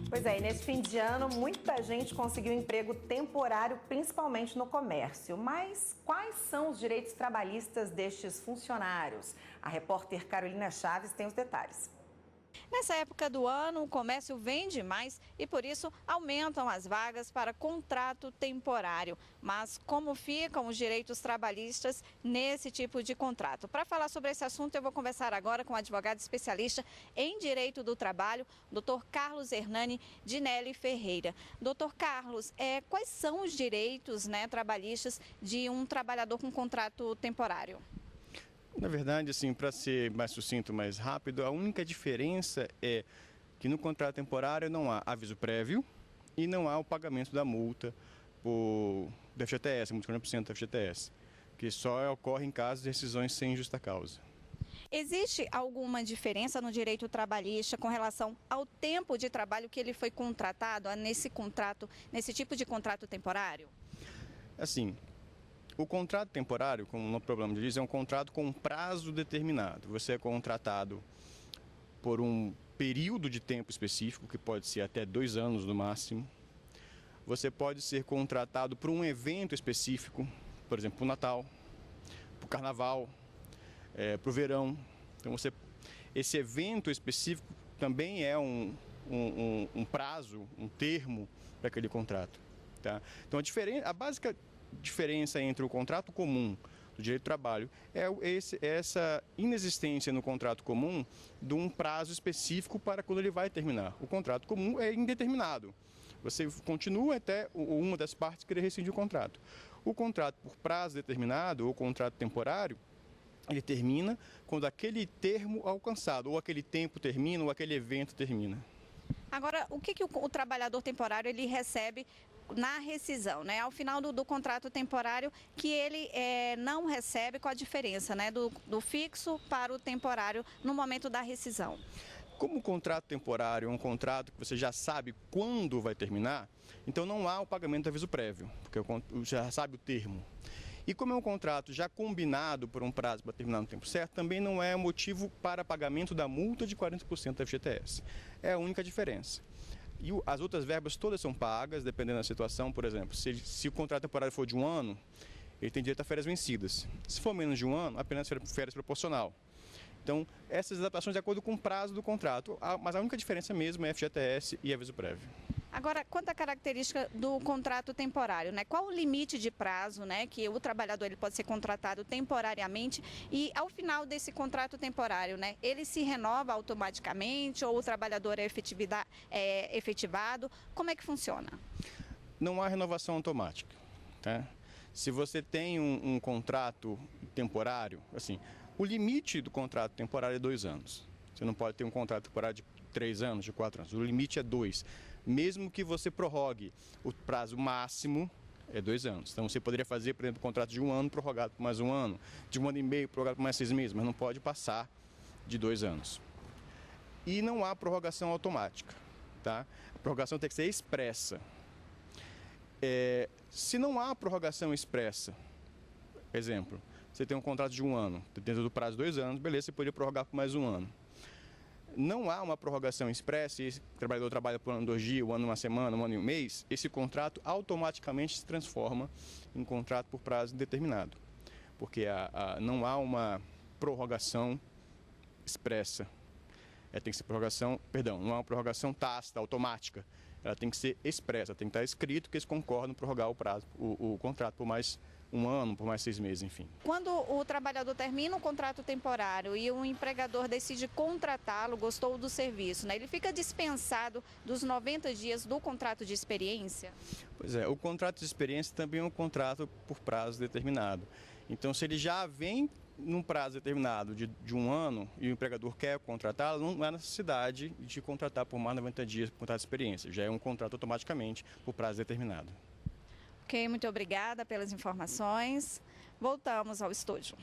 Pois é, e nesse fim de ano, muita gente conseguiu emprego temporário, principalmente no comércio. Mas quais são os direitos trabalhistas destes funcionários? A repórter Carolina Chaves tem os detalhes. Nessa época do ano, o comércio vende mais e, por isso, aumentam as vagas para contrato temporário. Mas como ficam os direitos trabalhistas nesse tipo de contrato? Para falar sobre esse assunto, eu vou conversar agora com o advogado especialista em Direito do Trabalho, Dr. Carlos Hernani Dinelli Ferreira. Dr. Carlos, quais são os direitos, trabalhistas de um trabalhador com contrato temporário? Na verdade, assim, para ser mais sucinto, mais rápido, a única diferença é que no contrato temporário não há aviso prévio e não há o pagamento da multa do FGTS, multa de 40% do FGTS, que só ocorre em caso de rescisões sem justa causa. Existe alguma diferença no direito trabalhista com relação ao tempo de trabalho que ele foi contratado nesse tipo de contrato temporário? Assim, o contrato temporário, como o problema diz, é um contrato com um prazo determinado. Você é contratado por um período de tempo específico, que pode ser até 2 anos no máximo. Você pode ser contratado por um evento específico, por exemplo, para o Natal, para o Carnaval, para o verão. Então, esse evento específico também é um prazo, um termo para aquele contrato. Tá? Então, a básica diferença entre o contrato comum do direito do trabalho é essa inexistência no contrato comum de um prazo específico para quando ele vai terminar. O contrato comum é indeterminado. Você continua até uma das partes querer rescindir o contrato. O contrato por prazo determinado ou contrato temporário, ele termina quando aquele termo é alcançado, ou aquele tempo termina, ou aquele evento termina. Agora, o que o trabalhador temporário ele recebe na rescisão, ao final do contrato temporário, que ele não recebe? Qual a diferença do fixo para o temporário no momento da rescisão? Como o contrato temporário é um contrato que você já sabe quando vai terminar, então não há o pagamento de aviso prévio, porque já sabe o termo. E como é um contrato já combinado por um prazo para terminar no tempo certo, também não é motivo para pagamento da multa de 40% da FGTS. É a única diferença. E as outras verbas todas são pagas, dependendo da situação. Por exemplo, se o contrato temporário for de 1 ano, ele tem direito a férias vencidas. Se for menos de 1 ano, apenas férias proporcional. Então, essas adaptações de acordo com o prazo do contrato, mas a única diferença mesmo é FGTS e aviso prévio. Agora, quanto à característica do contrato temporário, qual o limite de prazo, que o trabalhador ele pode ser contratado temporariamente e ao final desse contrato temporário, ele se renova automaticamente ou o trabalhador é efetivado? Como é que funciona? Não há renovação automática, tá? Se você tem um contrato temporário, assim, o limite do contrato temporário é 2 anos. Você não pode ter um contrato temporário de 3 anos, de 4 anos. O limite é 2. Mesmo que você prorrogue, o prazo máximo é 2 anos. Então você poderia fazer, por exemplo, um contrato de 1 ano prorrogado por mais 1 ano, de 1 ano e meio prorrogado por mais 6 meses, mas não pode passar de 2 anos. E não há prorrogação automática, tá? A prorrogação tem que ser expressa. Se não há prorrogação expressa, exemplo, você tem um contrato de 1 ano, dentro do prazo de 2 anos, beleza, você poderia prorrogar por mais 1 ano. Não há uma prorrogação expressa, e esse trabalhador trabalha por 1 ano, 2 dias, 1 ano, 1 semana, 1 ano e 1 mês, esse contrato automaticamente se transforma em contrato por prazo indeterminado, porque não há uma prorrogação expressa. Tem que ser não há uma prorrogação tácita, automática. Ela tem que ser expressa, tem que estar escrito que eles concordam em prorrogar o contrato por mais 1 ano, por mais 6 meses, enfim. Quando o trabalhador termina o contrato temporário e o empregador decide contratá-lo, gostou do serviço, ele fica dispensado dos 90 dias do contrato de experiência? Pois é, o contrato de experiência também é um contrato por prazo determinado. Então, se ele já vem num prazo determinado de 1 ano e o empregador quer contratá-lo, não há necessidade de contratar por mais 90 dias por contrato de experiência. Já é um contrato automaticamente por prazo determinado. Ok, muito obrigada pelas informações. Voltamos ao estúdio.